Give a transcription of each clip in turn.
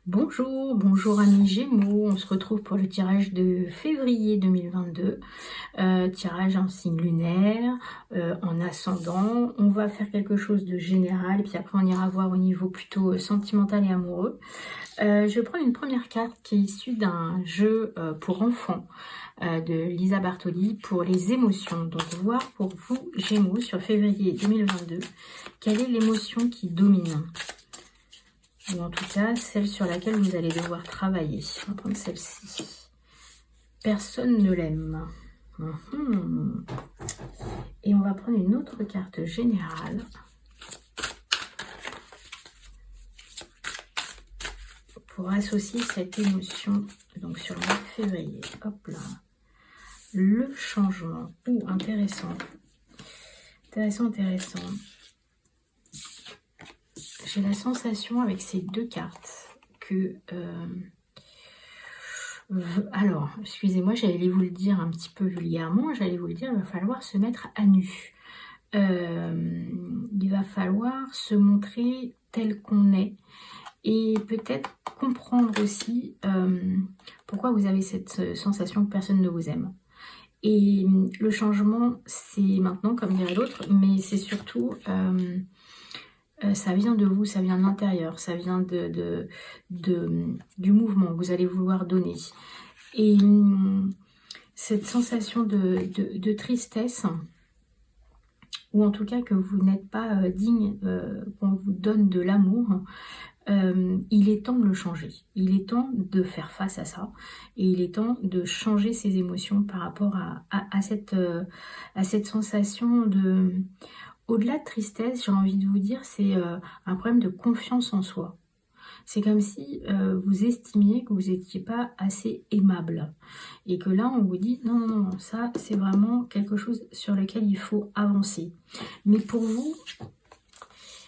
Bonjour, bonjour amis Gémeaux, on se retrouve pour le tirage de février 2022, tirage en signe lunaire, en ascendant. On va faire quelque chose de général et puis après on ira voir au niveau plutôt sentimental et amoureux. Je vais prendre une première carte qui est issue d'un jeu pour enfants de Lisa Bartoli pour les émotions. Donc voir pour vous Gémeaux sur février 2022, quelle est l'émotion qui domine ? Ou en tout cas, celle sur laquelle vous allez devoir travailler. On va prendre celle-ci. Personne ne l'aime. Et on va prendre une autre carte générale. Pour associer cette émotion, donc sur le mois de février. Hop là. Le changement. Intéressant. Intéressant. J'ai la sensation avec ces deux cartes que... alors, excusez-moi, j'allais vous le dire un petit peu vulgairement, j'allais vous le dire, il va falloir se mettre à nu. Il va falloir se montrer tel qu'on est et peut-être comprendre aussi pourquoi vous avez cette sensation que personne ne vous aime. Et le changement, c'est maintenant, comme dirait l'autre, mais c'est surtout... ça vient de vous, ça vient de l'intérieur, ça vient du mouvement que vous allez vouloir donner. Et cette sensation de tristesse, ou en tout cas que vous n'êtes pas digne qu'on vous donne de l'amour, il est temps de le changer. Il est temps de faire face à ça. Et il est temps de changer ses émotions par rapport à cette sensation de... Au-delà de tristesse, j'ai envie de vous dire, c'est un problème de confiance en soi. C'est comme si vous estimiez que vous n'étiez pas assez aimable. Et que là, on vous dit, non, ça, c'est vraiment quelque chose sur lequel il faut avancer. Mais pour vous,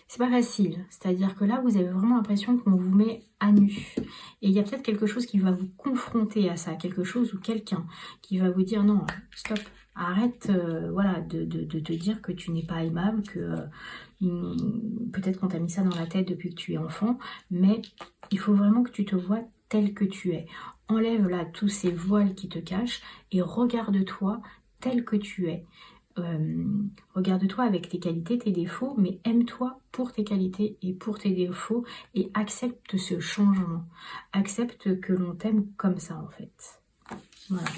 c'est pas facile. C'est-à-dire que là, vous avez vraiment l'impression qu'on vous met à nu. Et il y a peut-être quelque chose qui va vous confronter à ça. Quelque chose ou quelqu'un qui va vous dire, non, stop. Arrête voilà, de te dire que tu n'es pas aimable, que peut-être qu'on t'a mis ça dans la tête depuis que tu es enfant, mais il faut vraiment que tu te vois tel que tu es. Enlève là tous ces voiles qui te cachent et regarde-toi tel que tu es. Regarde-toi avec tes qualités, tes défauts, mais aime-toi pour tes qualités et pour tes défauts et accepte ce changement. Accepte que l'on t'aime comme ça en fait. Voilà.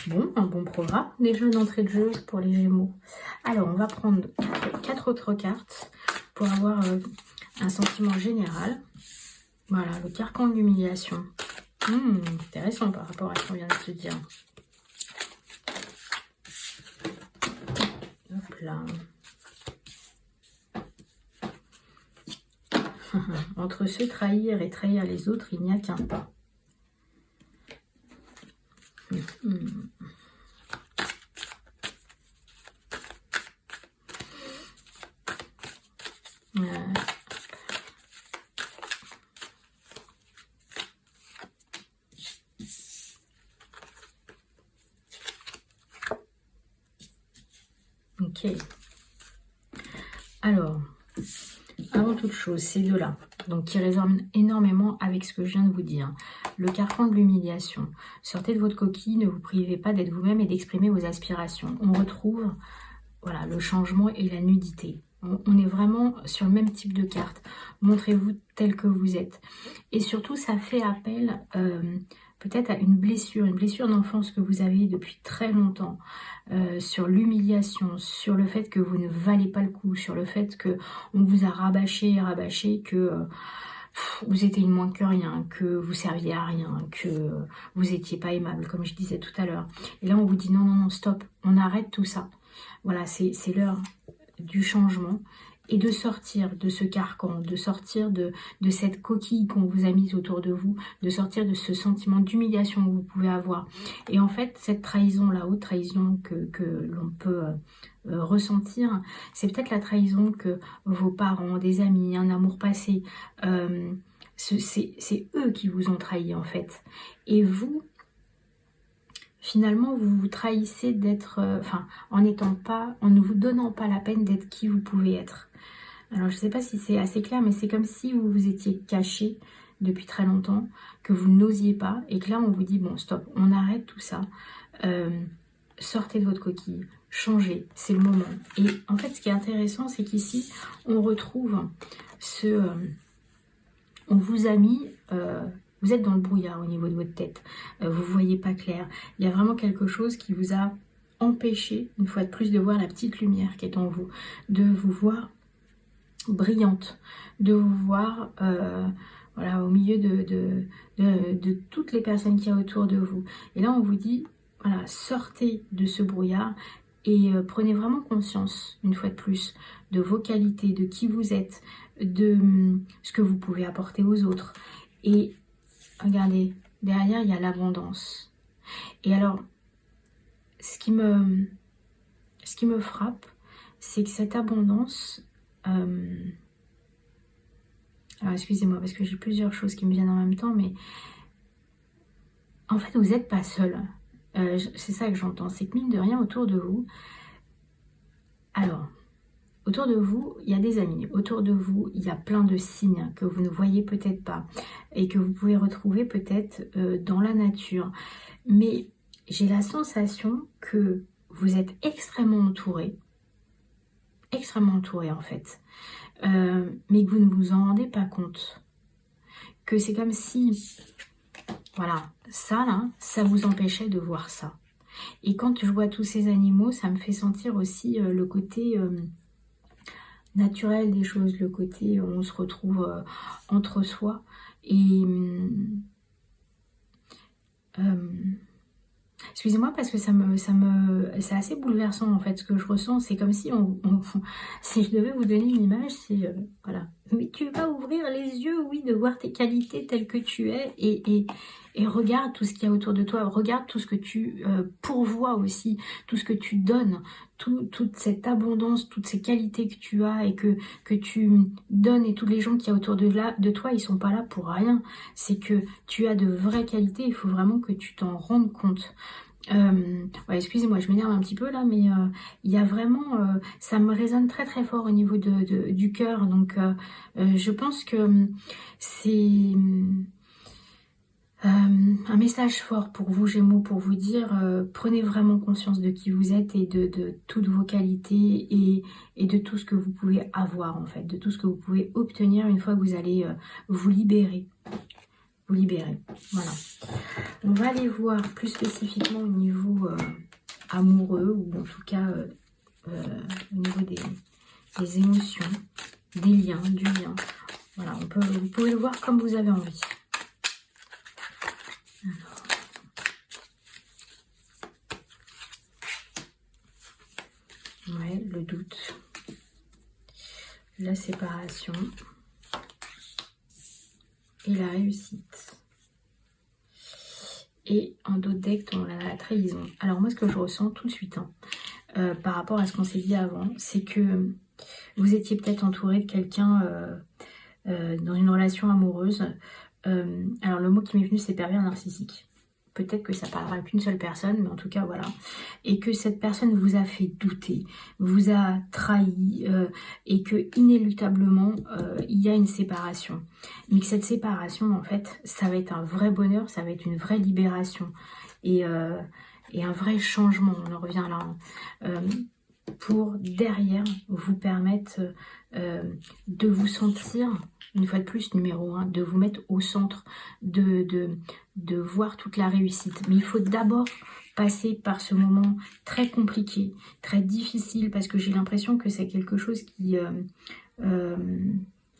Bon, un bon programme déjà d'entrée de jeu pour les Gémeaux. Alors, on va prendre 4 autres cartes pour avoir un sentiment général. Voilà, le carcan de l'humiliation. Intéressant par rapport à ce qu'on vient de se dire. Hop là. Entre se trahir et trahir les autres, il n'y a qu'un pas. Ok. Alors, avant toute chose, ces deux-là, donc qui résonnent énormément avec ce que je viens de vous dire. Le carcan de l'humiliation. Sortez de votre coquille, ne vous privez pas d'être vous-même et d'exprimer vos aspirations. On retrouve voilà, le changement et la nudité. On est vraiment sur le même type de carte. Montrez-vous tel que vous êtes. Et surtout, ça fait appel peut-être à une blessure d'enfance que vous avez depuis très longtemps, sur l'humiliation, sur le fait que vous ne valez pas le coup, sur le fait que on vous a rabâché, que vous étiez moins que rien, que vous serviez à rien, que vous n'étiez pas aimable, comme je disais tout à l'heure. Et là, on vous dit non, stop, on arrête tout ça. Voilà, c'est l'heure du changement et de sortir de ce carcan, de sortir de cette coquille qu'on vous a mise autour de vous, de sortir de ce sentiment d'humiliation que vous pouvez avoir. Et en fait, cette trahison, la haute trahison que l'on peut ressentir, c'est peut-être la trahison que vos parents, des amis, un amour passé, c'est eux qui vous ont trahi en fait. Et vous, finalement, vous vous trahissez d'être, en ne vous donnant pas la peine d'être qui vous pouvez être. Alors, je ne sais pas si c'est assez clair, mais c'est comme si vous vous étiez caché depuis très longtemps, que vous n'osiez pas, et que là on vous dit bon stop, on arrête tout ça, sortez de votre coquille, changez, c'est le moment. Et en fait ce qui est intéressant, c'est qu'ici on retrouve on vous a mis, vous êtes dans le brouillard au niveau de votre tête, vous ne voyez pas clair, il y a vraiment quelque chose qui vous a empêché, une fois de plus, de voir la petite lumière qui est en vous, de vous voir brillante, de vous voir voilà, au milieu de toutes les personnes qu'il y a autour de vous. Et là on vous dit, voilà, sortez de ce brouillard et prenez vraiment conscience, une fois de plus, de vos qualités, de qui vous êtes, de ce que vous pouvez apporter aux autres. Et regardez, derrière il y a l'abondance. Et alors, ce qui me frappe, c'est que cette abondance... alors excusez-moi parce que j'ai plusieurs choses qui me viennent en même temps, mais en fait vous n'êtes pas seul. C'est ça que j'entends, c'est que mine de rien autour de vous, alors autour de vous il y a des amis, autour de vous il y a plein de signes que vous ne voyez peut-être pas et que vous pouvez retrouver peut-être dans la nature, mais j'ai la sensation que vous êtes extrêmement entouré en fait, mais que vous ne vous en rendez pas compte, que c'est comme si, voilà, ça là, ça vous empêchait de voir ça. Et quand je vois tous ces animaux, ça me fait sentir aussi le côté naturel des choses, le côté où on se retrouve entre soi, et excusez-moi parce que c'est assez bouleversant en fait ce que je ressens. C'est comme si si je devais vous donner une image, c'est voilà. Mais tu vas ouvrir les yeux, oui, de voir tes qualités telles que tu es et regarde tout ce qu'il y a autour de toi. Regarde tout ce que tu pourvois aussi, tout ce que tu donnes, toute cette abondance, toutes ces qualités que tu as et que tu donnes, et tous les gens qu'il y a autour de toi, ils sont pas là pour rien. C'est que tu as de vraies qualités. Il faut vraiment que tu t'en rendes compte. Ouais, excusez-moi, je m'énerve un petit peu là, mais il y a vraiment, ça me résonne très très fort au niveau du cœur, donc je pense que c'est un message fort pour vous Gémeaux, pour vous dire, prenez vraiment conscience de qui vous êtes et de toutes vos qualités et de tout ce que vous pouvez avoir en fait, de tout ce que vous pouvez obtenir une fois que vous allez vous libérer. Voilà. On va aller voir plus spécifiquement au niveau amoureux, ou en tout cas au niveau des émotions, des liens, du lien. Voilà, vous pouvez le voir comme vous avez envie. Alors. Ouais, le doute, la séparation et la réussite. Et en d'autres decks, on a la trahison. Alors moi, ce que je ressens tout de suite, par rapport à ce qu'on s'est dit avant, c'est que vous étiez peut-être entouré de quelqu'un dans une relation amoureuse. Alors le mot qui m'est venu, c'est pervers narcissique. Peut-être que ça parlera qu'une seule personne, mais en tout cas, voilà. Et que cette personne vous a fait douter, vous a trahi, et que inéluctablement, il y a une séparation. Mais que cette séparation, en fait, ça va être un vrai bonheur, ça va être une vraie libération. Et un vrai changement, on en revient là. Pour derrière vous permettre de vous sentir, une fois de plus, numéro 1, de vous mettre au centre, de voir toute la réussite. Mais il faut d'abord passer par ce moment très compliqué, très difficile, parce que j'ai l'impression que c'est quelque chose qui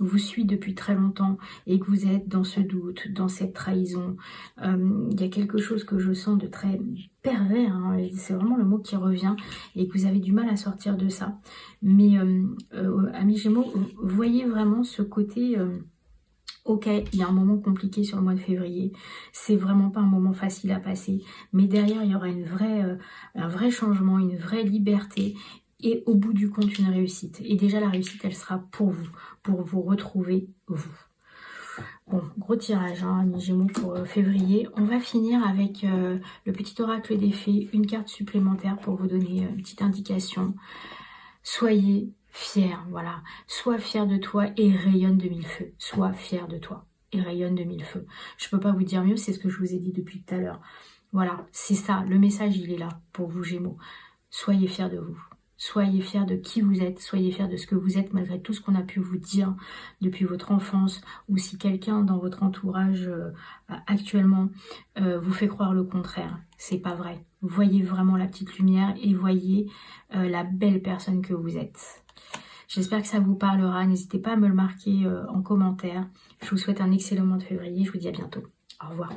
vous suit depuis très longtemps et que vous êtes dans ce doute, dans cette trahison. Il y a quelque chose que je sens de très pervers, hein, c'est vraiment le mot qui revient, et que vous avez du mal à sortir de ça. Mais amis Gémeaux, voyez vraiment ce côté... Ok, il y a un moment compliqué sur le mois de février, c'est vraiment pas un moment facile à passer, mais derrière il y aura un vrai changement, une vraie liberté, et au bout du compte une réussite. Et déjà la réussite, elle sera pour vous retrouver vous. Bon, gros tirage, hein, amis Gémeaux, pour février. On va finir avec le petit oracle des fées, une carte supplémentaire pour vous donner une petite indication. Soyez fier, voilà. Sois fier de toi et rayonne de mille feux. Sois fier de toi. et rayonne de mille feux. Je ne peux pas vous dire mieux, c'est ce que je vous ai dit depuis tout à l'heure. Voilà, c'est ça, le message il est là pour vous Gémeaux. Soyez fiers de vous. Soyez fiers de qui vous êtes, soyez fiers de ce que vous êtes malgré tout ce qu'on a pu vous dire depuis votre enfance, ou si quelqu'un dans votre entourage actuellement vous fait croire le contraire, c'est pas vrai. Voyez vraiment la petite lumière et voyez la belle personne que vous êtes. J'espère que ça vous parlera, n'hésitez pas à me le marquer en commentaire. Je vous souhaite un excellent mois de février, je vous dis à bientôt. Au revoir.